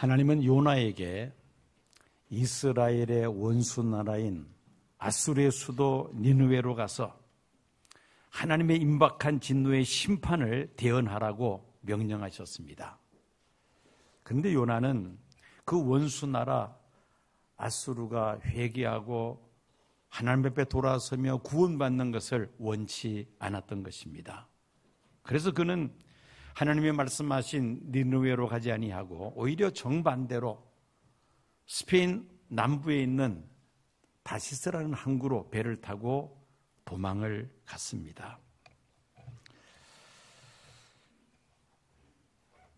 하나님은 요나에게 이스라엘의 원수 나라인 아수르의 수도 니느웨로 가서 하나님의 임박한 진노의 심판을 대언하라고 명령하셨습니다. 그런데 요나는 그 원수 나라 아수르가 회개하고 하나님 앞에 돌아서며 구원받는 것을 원치 않았던 것입니다. 그래서 그는 하나님의 말씀하신 니느웨로 가지 아니하고 오히려 정반대로 스페인 남부에 있는 다시스라는 항구로 배를 타고 도망을 갔습니다.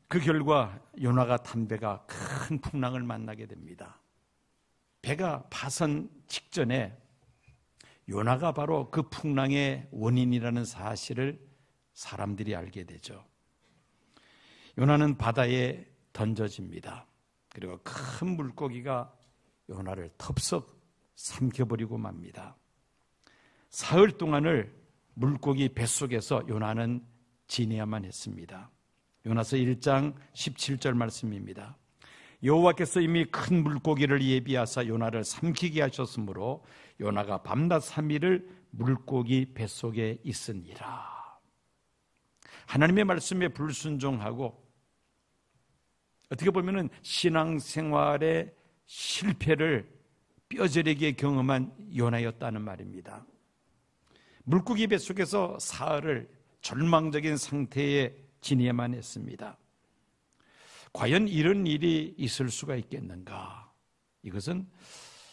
그 결과 요나가 탄 배가 큰 풍랑을 만나게 됩니다. 배가 파선 직전에 요나가 바로 그 풍랑의 원인이라는 사실을 사람들이 알게 되죠. 요나는 바다에 던져집니다. 그리고 큰 물고기가 요나를 텁썩 삼켜버리고 맙니다. 사흘 동안을 물고기 뱃속에서 요나는 지내야만 했습니다. 요나서 1장 17절 말씀입니다. 여호와께서 이미 큰 물고기를 예비하사 요나를 삼키게 하셨으므로 요나가 밤낮 3일을 물고기 뱃속에 있으니라. 하나님의 말씀에 불순종하고 어떻게 보면은 신앙생활의 실패를 뼈저리게 경험한 요나였다는 말입니다. 물고기 뱃속에서 사흘을 절망적인 상태에 지내야만 했습니다. 과연 이런 일이 있을 수가 있겠는가? 이것은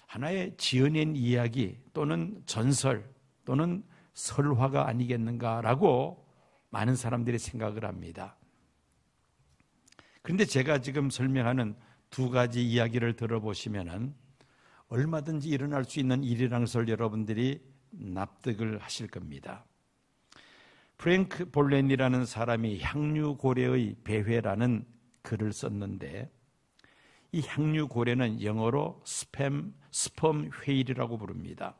하나의 지어낸 이야기 또는 전설 또는 설화가 아니겠는가라고 많은 사람들이 생각을 합니다. 그런데 제가 지금 설명하는 두 가지 이야기를 들어보시면은 얼마든지 일어날 수 있는 일이라는 것을 여러분들이 납득을 하실 겁니다. 프랭크 볼렌이라는 사람이 향유고래의 배회라는 글을 썼는데 이 향유고래는 영어로 스펌 웨일이라고 부릅니다.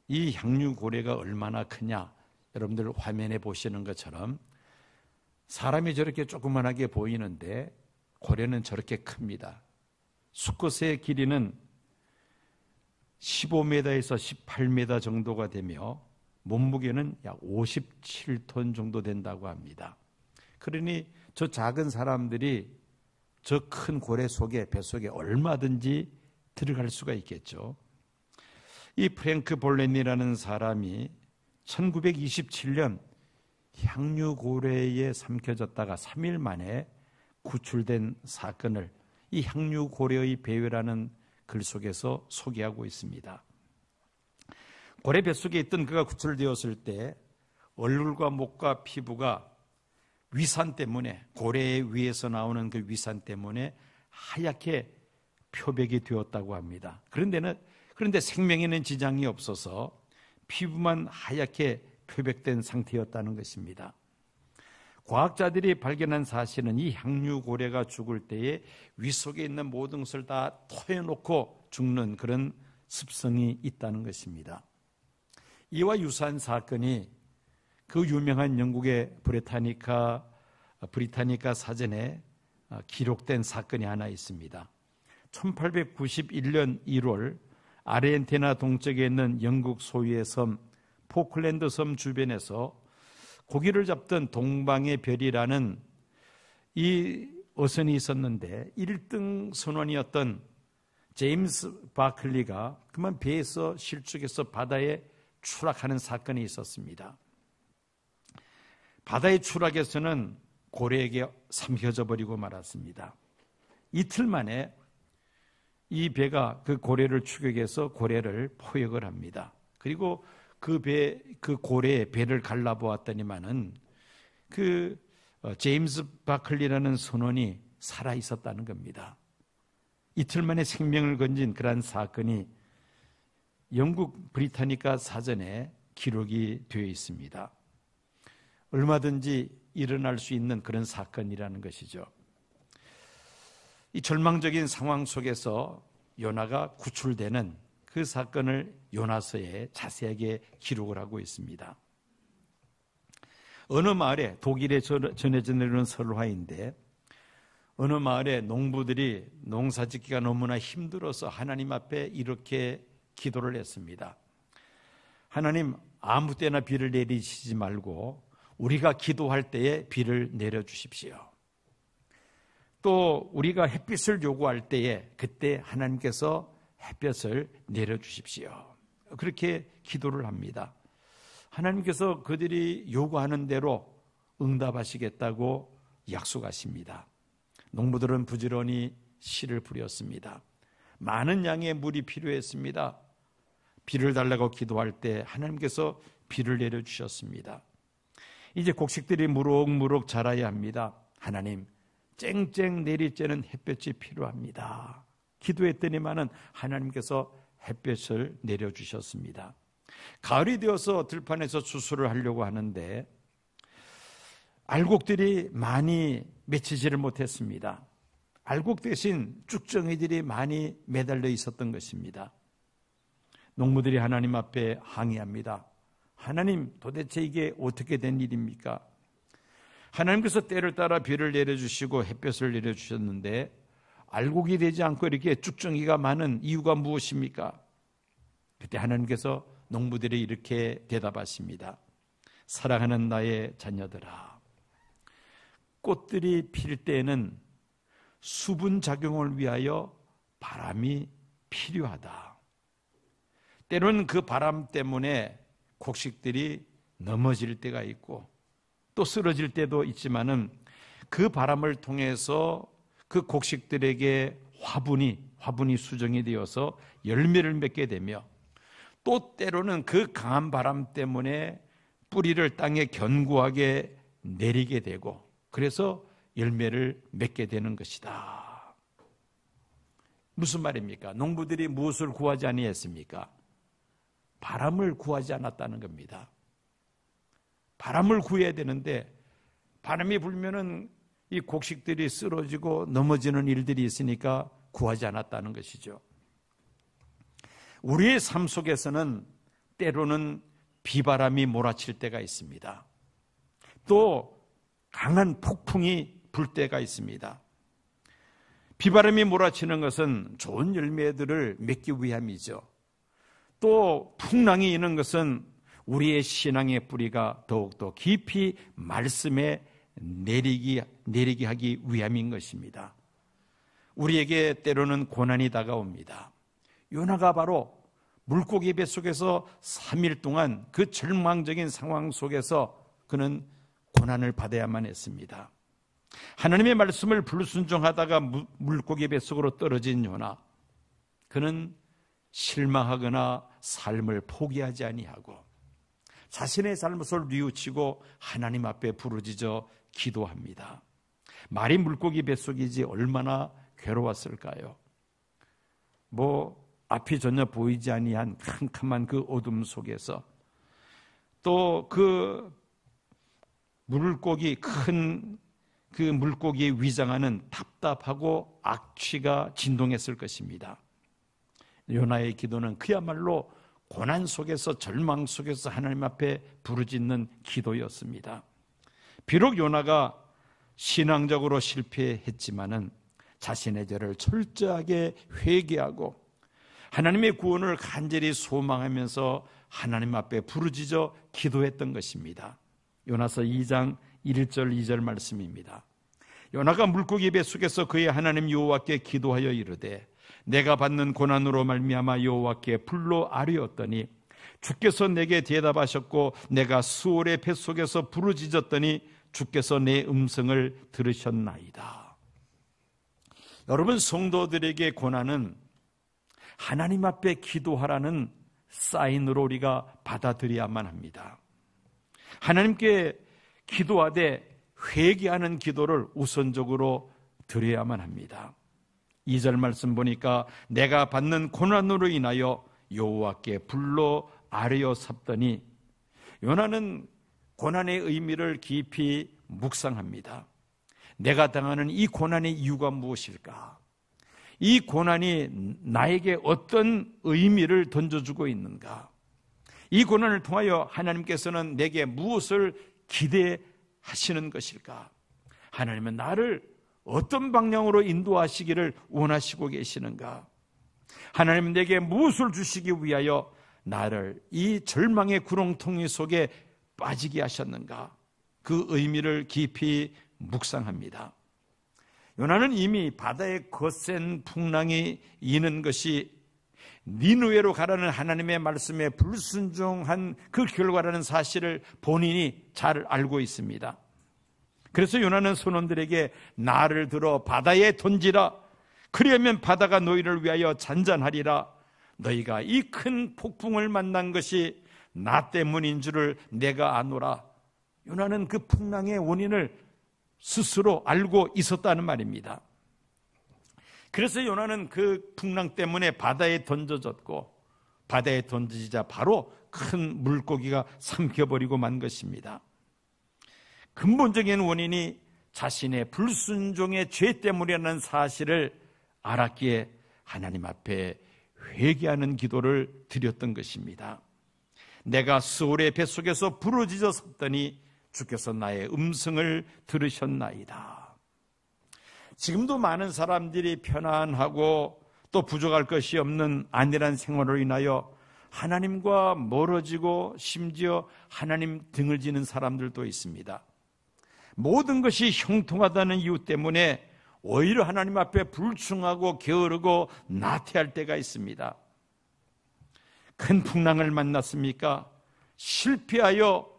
이 향유고래가 얼마나 크냐, 여러분들 화면에 보시는 것처럼 사람이 저렇게 조그만하게 보이는데 고래는 저렇게 큽니다. 수컷의 길이는 15m에서 18m 정도가 되며 몸무게는 약 57톤 정도 된다고 합니다. 그러니 저 작은 사람들이 저 큰 고래 속에, 뱃속에 얼마든지 들어갈 수가 있겠죠. 이 프랭크 볼렌이라는 사람이 1927년 향유고래에 삼켜졌다가 3일 만에 구출된 사건을 이 향유고래의 배회라는 글 속에서 소개하고 있습니다. 고래 뱃속에 있던 그가 구출되었을 때 얼굴과 목과 피부가 위산 때문에, 고래의 위에서 나오는 그 위산 때문에 하얗게 표백이 되었다고 합니다. 그런데 생명에는 지장이 없어서 피부만 하얗게 표백된 상태였다는 것입니다. 과학자들이 발견한 사실은 이 향유고래가 죽을 때에 위 속에 있는 모든 것을 다 토해놓고 죽는 그런 습성이 있다는 것입니다. 이와 유사한 사건이 그 유명한 영국의 브리타니카 사전에 기록된 사건이 하나 있습니다. 1891년 1월 아르헨티나 동쪽에 있는 영국 소유의 섬 포클랜드 섬 주변에서 고기를 잡던 동방의 별이라는 이 어선이 있었는데 1등 선원이었던 제임스 바클리가 그만 배에서 실족해서 바다에 추락하는 사건이 있었습니다. 바다에 추락해서는 고래에게 삼켜져 버리고 말았습니다. 이틀 만에 이 배가 그 고래를 추격해서 고래를 포획을 합니다. 그리고 그 고래의 배를 갈라보았더니만은 제임스 바클리라는 선원이 살아 있었다는 겁니다. 이틀 만에 생명을 건진 그러한 사건이 영국 브리타니카 사전에 기록이 되어 있습니다. 얼마든지 일어날 수 있는 그런 사건이라는 것이죠. 이 절망적인 상황 속에서 요나가 구출되는 그 사건을 요나서에 자세하게 기록을 하고 있습니다. 어느 마을에, 독일에 전해져 내려오는 설화인데 어느 마을에 농부들이 농사짓기가 너무나 힘들어서 하나님 앞에 이렇게 기도를 했습니다. 하나님, 아무 때나 비를 내리시지 말고 우리가 기도할 때에 비를 내려주십시오. 또 우리가 햇빛을 요구할 때에 그때 하나님께서 햇볕을 내려주십시오. 그렇게 기도를 합니다. 하나님께서 그들이 요구하는 대로 응답하시겠다고 약속하십니다. 농부들은 부지런히 씨를 뿌렸습니다. 많은 양의 물이 필요했습니다. 비를 달라고 기도할 때 하나님께서 비를 내려주셨습니다. 이제 곡식들이 무럭무럭 자라야 합니다. 하나님, 쨍쨍 내리쬐는 햇볕이 필요합니다. 기도했더니만은 하나님께서 햇볕을 내려주셨습니다. 가을이 되어서 들판에서 추수를 하려고 하는데 알곡들이 많이 맺히지를 못했습니다. 알곡 대신 쭉정이들이 많이 매달려 있었던 것입니다. 농부들이 하나님 앞에 항의합니다. 하나님, 도대체 이게 어떻게 된 일입니까? 하나님께서 때를 따라 비를 내려주시고 햇볕을 내려주셨는데 알곡이 되지 않고 이렇게 쭉정이가 많은 이유가 무엇입니까? 그때 하나님께서 농부들이 이렇게 대답하십니다. 사랑하는 나의 자녀들아, 꽃들이 필 때에는 수분 작용을 위하여 바람이 필요하다. 때로는 그 바람 때문에 곡식들이 넘어질 때가 있고 또 쓰러질 때도 있지만은 그 바람을 통해서 그 곡식들에게 화분이 수정이 되어서 열매를 맺게 되며 또 때로는 그 강한 바람 때문에 뿌리를 땅에 견고하게 내리게 되고 그래서 열매를 맺게 되는 것이다. 무슨 말입니까? 농부들이 무엇을 구하지 아니했습니까? 바람을 구하지 않았다는 겁니다. 바람을 구해야 되는데 바람이 불면은 이 곡식들이 쓰러지고 넘어지는 일들이 있으니까 구하지 않았다는 것이죠. 우리의 삶 속에서는 때로는 비바람이 몰아칠 때가 있습니다. 또 강한 폭풍이 불 때가 있습니다. 비바람이 몰아치는 것은 좋은 열매들을 맺기 위함이죠. 또 풍랑이 이는 것은 우리의 신앙의 뿌리가 더욱더 깊이 말씀에 내리게 하기 위함인 것입니다. 우리에게 때로는 고난이 다가옵니다. 요나가 바로 물고기 뱃속에서 3일 동안 그 절망적인 상황 속에서 그는 고난을 받아야만 했습니다. 하나님의 말씀을 불순종하다가 물고기 뱃속으로 떨어진 요나, 그는 실망하거나 삶을 포기하지 아니하고 자신의 잘못을 뉘우치고 하나님 앞에 부르짖어 기도합니다. 말이 물고기 뱃속이지 얼마나 괴로웠을까요? 앞이 전혀 보이지 아니한 캄캄한 그 어둠 속에서 또 그 물고기 큰 그 물고기에 위장하는 답답하고 악취가 진동했을 것입니다. 요나의 기도는 그야말로 고난 속에서 절망 속에서 하나님 앞에 부르짖는 기도였습니다. 비록 요나가 신앙적으로 실패했지만은 자신의 죄를 철저하게 회개하고 하나님의 구원을 간절히 소망하면서 하나님 앞에 부르짖어 기도했던 것입니다. 요나서 2장 1절 2절 말씀입니다. 요나가 물고기 뱃속에서 그의 하나님 여호와께 기도하여 이르되 내가 받는 고난으로 말미암아 여호와께 불로 아뢰었더니 주께서 내게 대답하셨고 내가 수올의 뱃속에서 부르짖었더니 주께서 내 음성을 들으셨나이다. 여러분, 성도들에게 고난은 하나님 앞에 기도하라는 사인으로 우리가 받아들여야만 합니다. 하나님께 기도하되 회개하는 기도를 우선적으로 드려야만 합니다. 2절 말씀 보니까 내가 받는 고난으로 인하여 여호와께 불로 아뢰어 삽더니, 요나는 고난의 의미를 깊이 묵상합니다. 내가 당하는 이 고난의 이유가 무엇일까? 이 고난이 나에게 어떤 의미를 던져주고 있는가? 이 고난을 통하여 하나님께서는 내게 무엇을 기대하시는 것일까? 하나님은 나를 어떤 방향으로 인도하시기를 원하시고 계시는가? 하나님 내게 무엇을 주시기 위하여 나를 이 절망의 구렁텅이 속에 빠지게 하셨는가? 그 의미를 깊이 묵상합니다. 요나는 이미 바다의 거센 풍랑이 이는 것이 니느웨로 가라는 하나님의 말씀에 불순종한 그 결과라는 사실을 본인이 잘 알고 있습니다. 그래서 요나는 선원들에게 나를 들어 바다에 던지라. 그리하면 바다가 너희를 위하여 잔잔하리라. 너희가 이 큰 폭풍을 만난 것이 나 때문인 줄을 내가 아노라. 요나는 그 풍랑의 원인을 스스로 알고 있었다는 말입니다. 그래서 요나는 그 풍랑 때문에 바다에 던져졌고, 바다에 던지자 바로 큰 물고기가 삼켜버리고 만 것입니다. 근본적인 원인이 자신의 불순종의 죄 때문이라는 사실을 알았기에 하나님 앞에 회개하는 기도를 드렸던 것입니다. 내가 스올의 뱃속에서 부르짖어 섰더니 주께서 나의 음성을 들으셨나이다. 지금도 많은 사람들이 편안하고 또 부족할 것이 없는 안일한 생활로 인하여 하나님과 멀어지고 심지어 하나님 등을 지는 사람들도 있습니다. 모든 것이 형통하다는 이유 때문에 오히려 하나님 앞에 불충하고 게으르고 나태할 때가 있습니다. 큰 풍랑을 만났습니까? 실패하여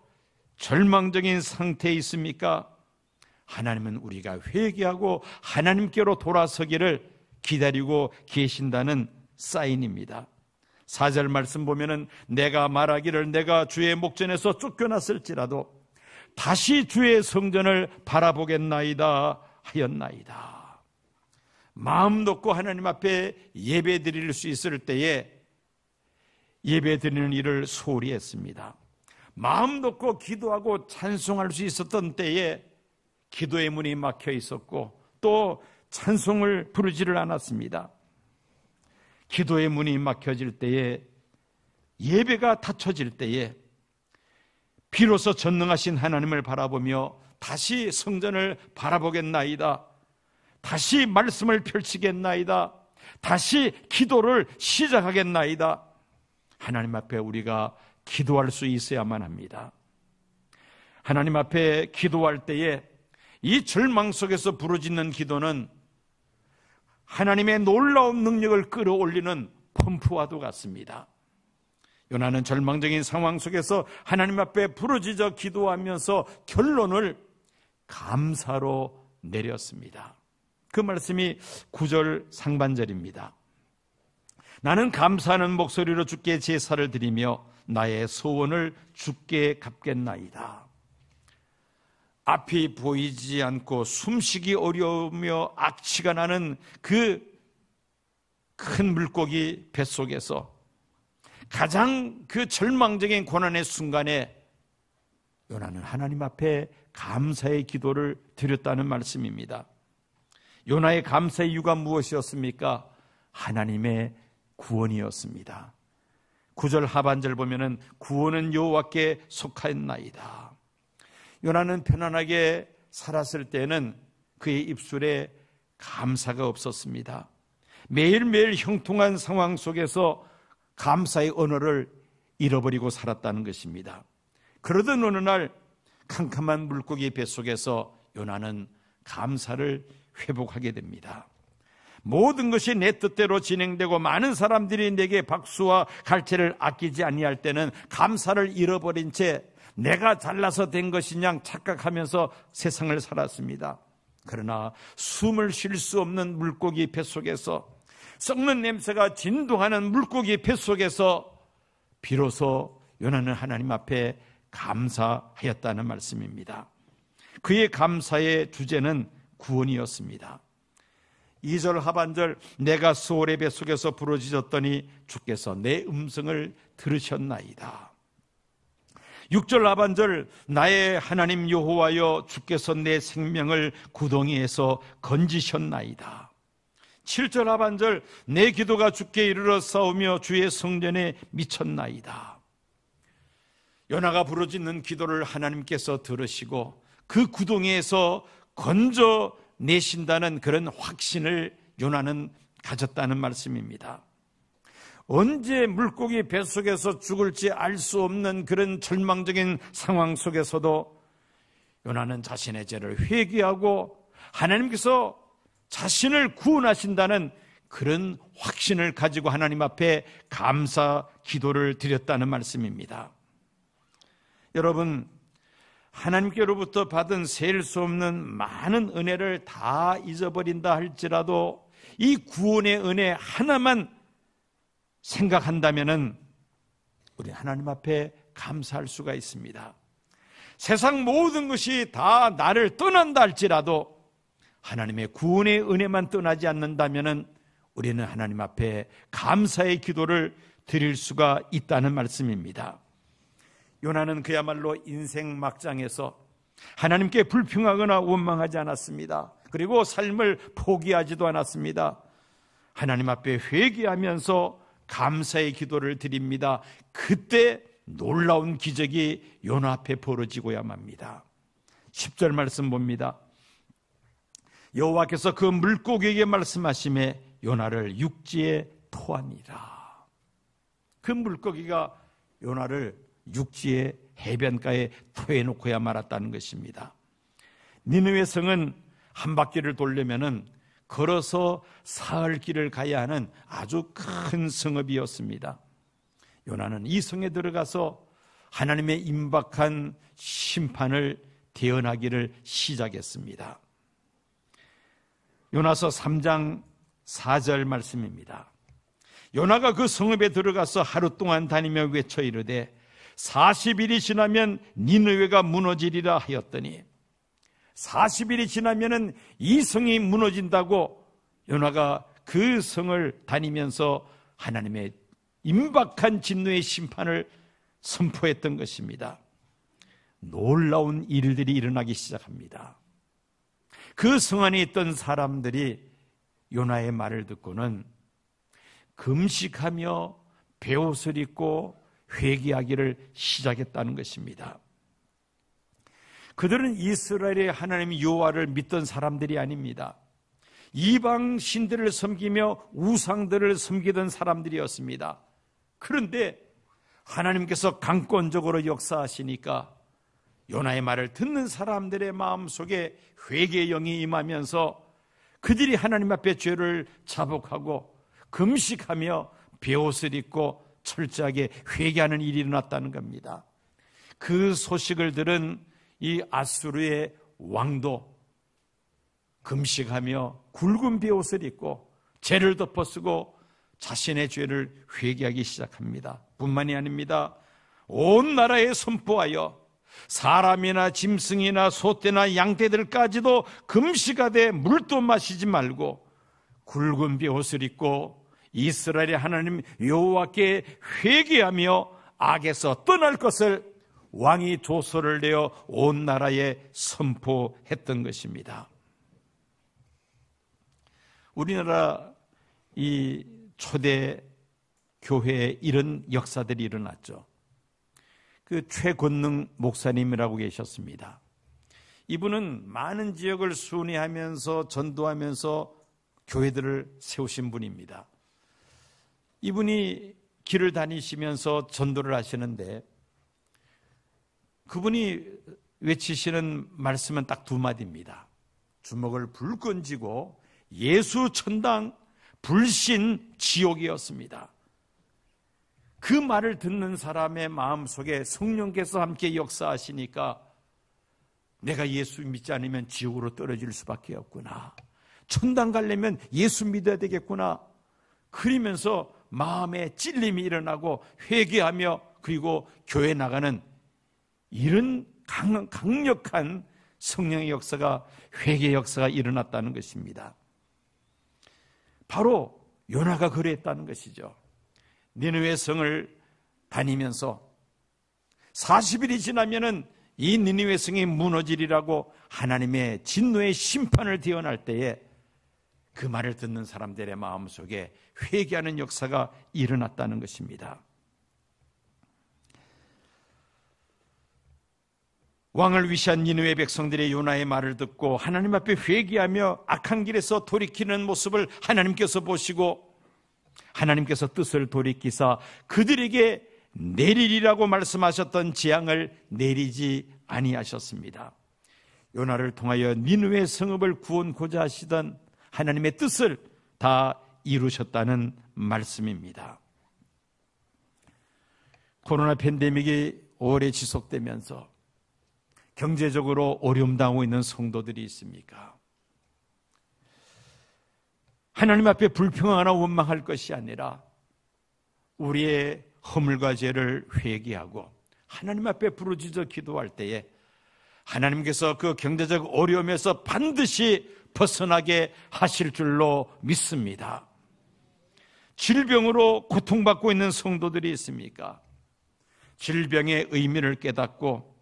절망적인 상태에 있습니까? 하나님은 우리가 회개하고 하나님께로 돌아서기를 기다리고 계신다는 사인입니다. 4절 말씀 보면은 내가 말하기를 내가 주의 목전에서 쫓겨났을지라도 다시 주의 성전을 바라보겠나이다 하였나이다. 마음 놓고 하나님 앞에 예배 드릴 수 있을 때에 예배 드리는 일을 소홀히 했습니다. 마음 놓고 기도하고 찬송할 수 있었던 때에 기도의 문이 막혀 있었고 또 찬송을 부르지를 않았습니다. 기도의 문이 막혀질 때에, 예배가 닫혀질 때에 비로소 전능하신 하나님을 바라보며 다시 성전을 바라보겠나이다, 다시 말씀을 펼치겠나이다, 다시 기도를 시작하겠나이다. 하나님 앞에 우리가 기도할 수 있어야만 합니다. 하나님 앞에 기도할 때에 이 절망 속에서 부르짖는 기도는 하나님의 놀라운 능력을 끌어올리는 펌프와도 같습니다. 요나는 절망적인 상황 속에서 하나님 앞에 부르짖어 기도하면서 결론을 감사로 내렸습니다. 그 말씀이 9절 상반절입니다. 나는 감사하는 목소리로 주께 제사를 드리며 나의 소원을 주께 갚겠나이다. 앞이 보이지 않고 숨쉬기 어려우며 악취가 나는 그 큰 물고기 뱃속에서 가장 그 절망적인 고난의 순간에 요나는 하나님 앞에 감사의 기도를 드렸다는 말씀입니다. 요나의 감사의 이유가 무엇이었습니까? 하나님의 구원이었습니다. 9절 하반절 보면은 구원은 여호와께 속하였나이다. 요나는 편안하게 살았을 때는 그의 입술에 감사가 없었습니다. 매일매일 형통한 상황 속에서 감사의 언어를 잃어버리고 살았다는 것입니다. 그러던 어느 날 캄캄한 물고기 뱃속에서 요나는 감사를 회복하게 됩니다. 모든 것이 내 뜻대로 진행되고 많은 사람들이 내게 박수와 갈채를 아끼지 아니할 때는 감사를 잃어버린 채 내가 잘나서 된 것이냐 착각하면서 세상을 살았습니다. 그러나 숨을 쉴 수 없는 물고기 뱃속에서, 썩는 냄새가 진동하는 물고기 뱃속에서 비로소 요나는 하나님 앞에 감사하였다는 말씀입니다. 그의 감사의 주제는 구원이었습니다. 2절 하반절 내가 스올의 뱃속에서 부르짖었더니 주께서 내 음성을 들으셨나이다. 6절 하반절 나의 하나님 여호와여 주께서 내 생명을 구덩이에서 건지셨나이다. 7절 하반절 내 기도가 주께 이르러 싸우며 주의 성전에 미쳤나이다. 요나가 부르짖는 기도를 하나님께서 들으시고 그 구덩이에서 건져 내신다는 그런 확신을 요나는 가졌다는 말씀입니다. 언제 물고기 뱃속에서 죽을지 알 수 없는 그런 절망적인 상황 속에서도 요나는 자신의 죄를 회개하고 하나님께서 자신을 구원하신다는 그런 확신을 가지고 하나님 앞에 감사 기도를 드렸다는 말씀입니다. 여러분, 하나님께로부터 받은 셀 수 없는 많은 은혜를 다 잊어버린다 할지라도 이 구원의 은혜 하나만 생각한다면은 우리 하나님 앞에 감사할 수가 있습니다. 세상 모든 것이 다 나를 떠난다 할지라도 하나님의 구원의 은혜만 떠나지 않는다면은 우리는 하나님 앞에 감사의 기도를 드릴 수가 있다는 말씀입니다. 요나는 그야말로 인생 막장에서 하나님께 불평하거나 원망하지 않았습니다. 그리고 삶을 포기하지도 않았습니다. 하나님 앞에 회개하면서 감사의 기도를 드립니다. 그때 놀라운 기적이 요나 앞에 벌어지고야 맙니다. 10절 말씀 봅니다. 여호와께서 그 물고기에게 말씀하시매 요나를 육지에 토하니라. 그 물고기가 요나를 육지의 해변가에 토해놓고야 말았다는 것입니다. 니느웨 성은 한 바퀴를 돌려면은 걸어서 사흘 길을 가야 하는 아주 큰 성읍이었습니다. 요나는 이 성에 들어가서 하나님의 임박한 심판을 대언하기를 시작했습니다. 요나서 3장 4절 말씀입니다. 요나가 그 성읍에 들어가서 하루 동안 다니며 외쳐 이르되 40일이 지나면 니느웨가 무너지리라 하였더니 40일이 지나면은 이 성이 무너진다고 요나가 그 성을 다니면서 하나님의 임박한 진노의 심판을 선포했던 것입니다. 놀라운 일들이 일어나기 시작합니다. 그 성 안에 있던 사람들이 요나의 말을 듣고는 금식하며 베옷을 입고 회개하기를 시작했다는 것입니다. 그들은 이스라엘의 하나님 여호와를 믿던 사람들이 아닙니다. 이방 신들을 섬기며 우상들을 섬기던 사람들이었습니다. 그런데 하나님께서 강권적으로 역사하시니까 요나의 말을 듣는 사람들의 마음속에 회개의 영이 임하면서 그들이 하나님 앞에 죄를 자복하고 금식하며 베옷을 입고 철저하게 회개하는 일이 일어났다는 겁니다. 그 소식을 들은 이 아수르의 왕도 금식하며 굵은 베옷을 입고 죄를 덮어쓰고 자신의 죄를 회개하기 시작합니다. 뿐만이 아닙니다. 온 나라에 선포하여 사람이나 짐승이나 소떼나 양떼들까지도 금식하되 물도 마시지 말고 굵은 베옷을 입고 이스라엘의 하나님 여호와께 회개하며 악에서 떠날 것을 왕이 조서를 내어 온 나라에 선포했던 것입니다. 우리나라 이 초대 교회에 이런 역사들이 일어났죠. 그 최권능 목사님이라고 계셨습니다. 이분은 많은 지역을 순회하면서 전도하면서 교회들을 세우신 분입니다. 이분이 길을 다니시면서 전도를 하시는데 그분이 외치시는 말씀은 딱 두 마디입니다. 주먹을 불끈 쥐고 예수 천당 불신 지옥이었습니다. 그 말을 듣는 사람의 마음속에 성령께서 함께 역사하시니까 내가 예수 믿지 않으면 지옥으로 떨어질 수밖에 없구나. 천당 가려면 예수 믿어야 되겠구나. 그러면서 마음에 찔림이 일어나고 회개하며 그리고 교회 나가는 이런 강력한 성령의 역사가 회개 역사가 일어났다는 것입니다. 바로 요나가 그랬다는 것이죠. 니느웨 성을 다니면서 40일이 지나면은 이 니느웨 성이 무너지리라고 하나님의 진노의 심판을 대언할 때에 그 말을 듣는 사람들의 마음속에 회개하는 역사가 일어났다는 것입니다. 왕을 위시한 니느웨 백성들의 요나의 말을 듣고 하나님 앞에 회개하며 악한 길에서 돌이키는 모습을 하나님께서 보시고 하나님께서 뜻을 돌이키사 그들에게 내리리라고 말씀하셨던 재앙을 내리지 아니하셨습니다. 요나를 통하여 니느웨 성읍을 구원고자 하시던 하나님의 뜻을 다 이루셨다는 말씀입니다. 코로나 팬데믹이 오래 지속되면서 경제적으로 어려움 당하고 있는 성도들이 있습니까? 하나님 앞에 불평하거나 원망할 것이 아니라 우리의 허물과 죄를 회개하고 하나님 앞에 부르짖어 기도할 때에 하나님께서 그 경제적 어려움에서 반드시 벗어나게 하실 줄로 믿습니다. 질병으로 고통받고 있는 성도들이 있습니까? 질병의 의미를 깨닫고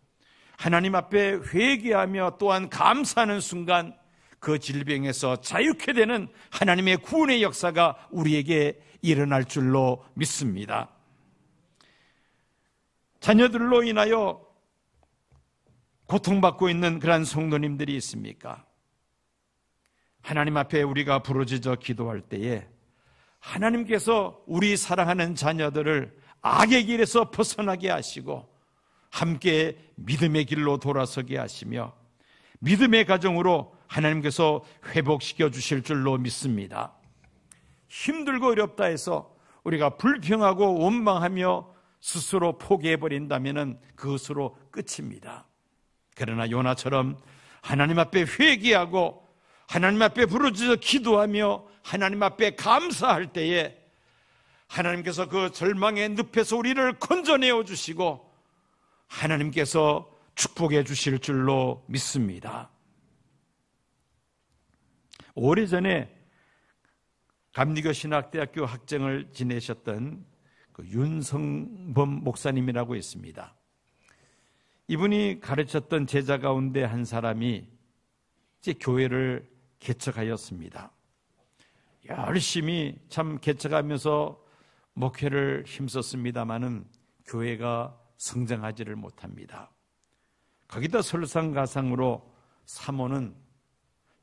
하나님 앞에 회개하며 또한 감사하는 순간 그 질병에서 자유케 되는 하나님의 구원의 역사가 우리에게 일어날 줄로 믿습니다. 자녀들로 인하여 고통받고 있는 그러한 성도님들이 있습니까? 하나님 앞에 우리가 부르짖어 기도할 때에 하나님께서 우리 사랑하는 자녀들을 악의 길에서 벗어나게 하시고 함께 믿음의 길로 돌아서게 하시며 믿음의 가정으로 하나님께서 회복시켜 주실 줄로 믿습니다. 힘들고 어렵다 해서 우리가 불평하고 원망하며 스스로 포기해버린다면 그것으로 끝입니다. 그러나 요나처럼 하나님 앞에 회개하고 하나님 앞에 부르짖어 기도하며 하나님 앞에 감사할 때에 하나님께서 그 절망의 늪에서 우리를 건져내어 주시고 하나님께서 축복해 주실 줄로 믿습니다. 오래전에 감리교 신학대학교 학장을 지내셨던 그 윤성범 목사님이라고 있습니다. 이분이 가르쳤던 제자 가운데 한 사람이 이제 교회를 개척하였습니다. 열심히 참 개척하면서 목회를 힘썼습니다마는 교회가 성장하지를 못합니다. 거기다 설상가상으로 사모는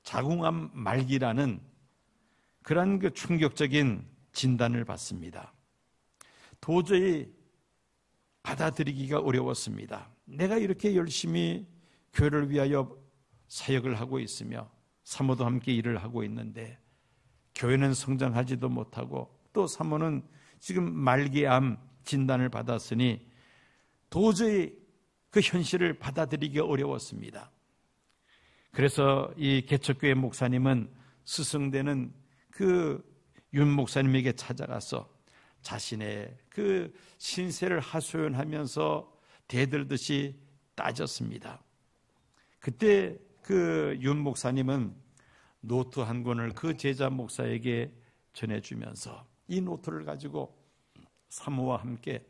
자궁암 말기라는 그런 그 충격적인 진단을 받습니다. 도저히 받아들이기가 어려웠습니다. 내가 이렇게 열심히 교회를 위하여 사역을 하고 있으며 사모도 함께 일을 하고 있는데 교회는 성장하지도 못하고 또 사모는 지금 말기암 진단을 받았으니 도저히 그 현실을 받아들이기 어려웠습니다. 그래서 이 개척교회 목사님은 스승되는 그 윤 목사님에게 찾아가서 자신의 그 신세를 하소연하면서 대들듯이 따졌습니다. 그때 그 윤 목사님은 노트 한 권을 그 제자 목사에게 전해주면서 이 노트를 가지고 사모와 함께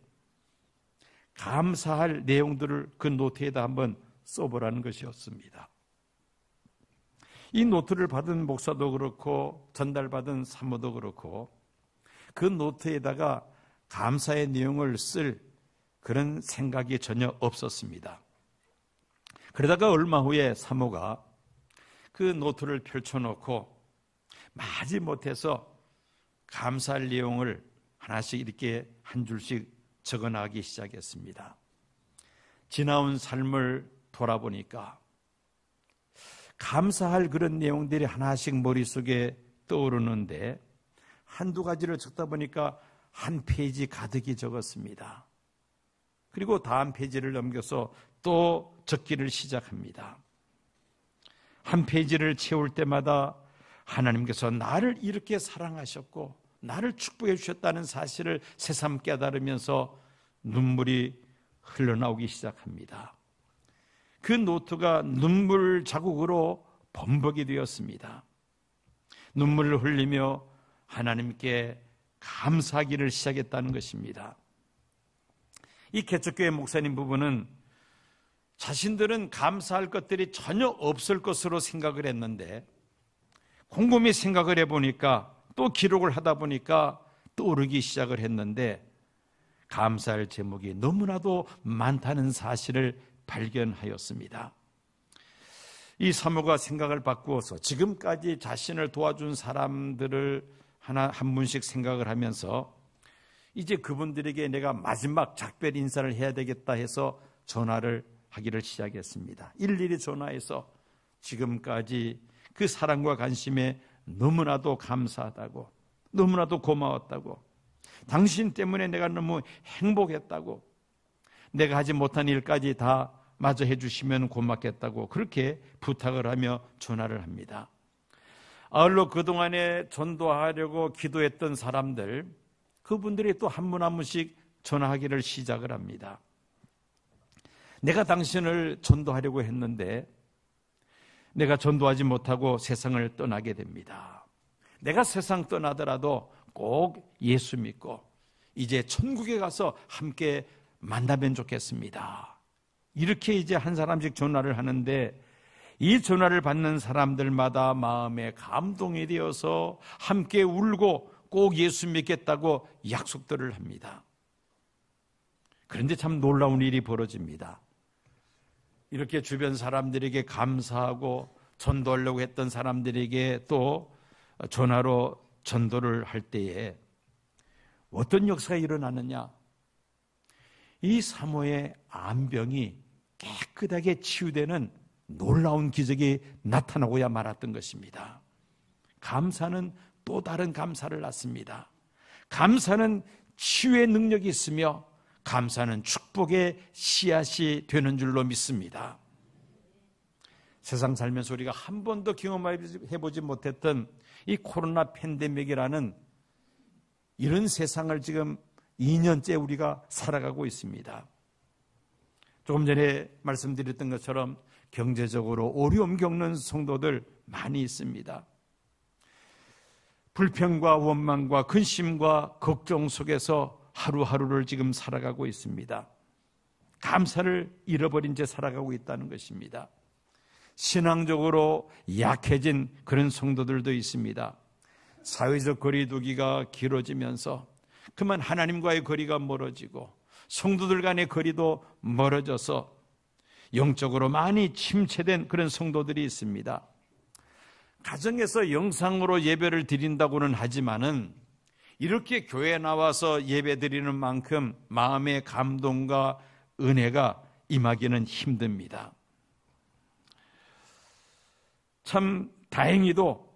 감사할 내용들을 그 노트에다 한번 써보라는 것이었습니다. 이 노트를 받은 목사도 그렇고 전달받은 사모도 그렇고 그 노트에다가 감사의 내용을 쓸 그런 생각이 전혀 없었습니다. 그러다가 얼마 후에 사모가 그 노트를 펼쳐놓고 마지못해서 감사할 내용을 하나씩 이렇게 한 줄씩 적어나가기 시작했습니다. 지나온 삶을 돌아보니까 감사할 그런 내용들이 하나씩 머릿속에 떠오르는데 한두 가지를 적다 보니까 한 페이지 가득히 적었습니다. 그리고 다음 페이지를 넘겨서 또 적기를 시작합니다. 한 페이지를 채울 때마다 하나님께서 나를 이렇게 사랑하셨고 나를 축복해 주셨다는 사실을 새삼 깨달으면서 눈물이 흘러나오기 시작합니다. 그 노트가 눈물 자국으로 범벅이 되었습니다. 눈물을 흘리며 하나님께 감사하기를 시작했다는 것입니다. 이 개척교회 목사님 부부는 자신들은 감사할 것들이 전혀 없을 것으로 생각을 했는데 곰곰이 생각을 해보니까 또 기록을 하다 보니까 떠오르기 시작을 했는데 감사할 제목이 너무나도 많다는 사실을 발견하였습니다. 이 사모가 생각을 바꾸어서 지금까지 자신을 도와준 사람들을 한 분씩 생각을 하면서 이제 그분들에게 내가 마지막 작별 인사를 해야 되겠다 해서 전화를 하기를 시작했습니다. 일일이 전화해서 지금까지 그 사랑과 관심에 너무나도 감사하다고, 너무나도 고마웠다고, 당신 때문에 내가 너무 행복했다고, 내가 하지 못한 일까지 다 마저 해주시면 고맙겠다고 그렇게 부탁을 하며 전화를 합니다. 아울러 그동안에 전도하려고 기도했던 사람들, 그분들이 또 한 분 한 분씩 전화하기를 시작을 합니다. 내가 당신을 전도하려고 했는데 내가 전도하지 못하고 세상을 떠나게 됩니다. 내가 세상 떠나더라도 꼭 예수 믿고 이제 천국에 가서 함께 만나면 좋겠습니다. 이렇게 이제 한 사람씩 전화를 하는데 이 전화를 받는 사람들마다 마음에 감동이 되어서 함께 울고 꼭 예수 믿겠다고 약속들을 합니다. 그런데 참 놀라운 일이 벌어집니다. 이렇게 주변 사람들에게 감사하고 전도하려고 했던 사람들에게 또 전화로 전도를 할 때에 어떤 역사가 일어나느냐? 이 사모의 암병이 깨끗하게 치유되는 놀라운 기적이 나타나고야 말았던 것입니다. 감사는 또 다른 감사를 낳습니다. 감사는 치유의 능력이 있으며 감사는 축복의 씨앗이 되는 줄로 믿습니다. 세상 살면서 우리가 한 번도 경험해보지 못했던 이 코로나 팬데믹이라는 이런 세상을 지금 2년째 우리가 살아가고 있습니다. 조금 전에 말씀드렸던 것처럼 경제적으로 어려움 겪는 성도들 많이 있습니다. 불평과 원망과 근심과 걱정 속에서 하루하루를 지금 살아가고 있습니다. 감사를 잃어버린 채 살아가고 있다는 것입니다. 신앙적으로 약해진 그런 성도들도 있습니다. 사회적 거리두기가 길어지면서 그만 하나님과의 거리가 멀어지고 성도들 간의 거리도 멀어져서 영적으로 많이 침체된 그런 성도들이 있습니다. 가정에서 영상으로 예배를 드린다고는 하지만은 이렇게 교회에 나와서 예배 드리는 만큼 마음의 감동과 은혜가 임하기는 힘듭니다. 참 다행히도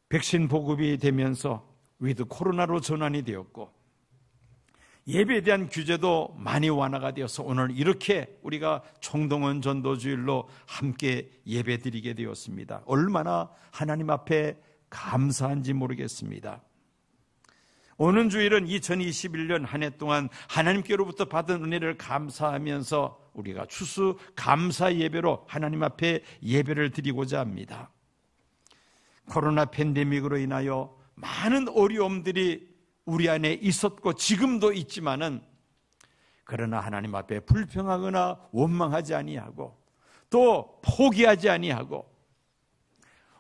백신 보급이 되면서 위드 코로나로 전환이 되었고 예배에 대한 규제도 많이 완화가 되어서 오늘 이렇게 우리가 총동원 전도주일로 함께 예배 드리게 되었습니다. 얼마나 하나님 앞에 감사한지 모르겠습니다. 오는 주일은 2021년 한 해 동안 하나님께로부터 받은 은혜를 감사하면서 우리가 추수 감사 예배로 하나님 앞에 예배를 드리고자 합니다. 코로나 팬데믹으로 인하여 많은 어려움들이 우리 안에 있었고 지금도 있지만은 그러나 하나님 앞에 불평하거나 원망하지 아니하고 또 포기하지 아니하고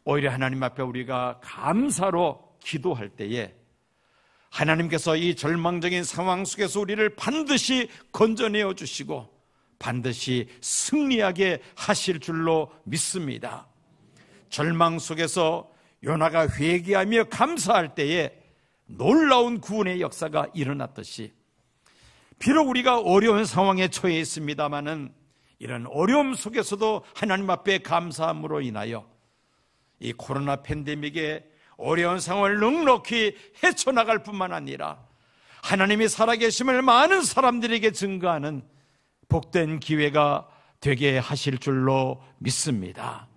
오히려 하나님 앞에 우리가 감사로 기도할 때에 하나님께서 이 절망적인 상황 속에서 우리를 반드시 건져내어 주시고 반드시 승리하게 하실 줄로 믿습니다. 절망 속에서 요나가 회개하며 감사할 때에 놀라운 구원의 역사가 일어났듯이 비록 우리가 어려운 상황에 처해 있습니다마는 이런 어려움 속에서도 하나님 앞에 감사함으로 인하여 이 코로나 팬데믹의 어려운 상황을 넉넉히 헤쳐나갈 뿐만 아니라 하나님이 살아계심을 많은 사람들에게 증거하는 복된 기회가 되게 하실 줄로 믿습니다.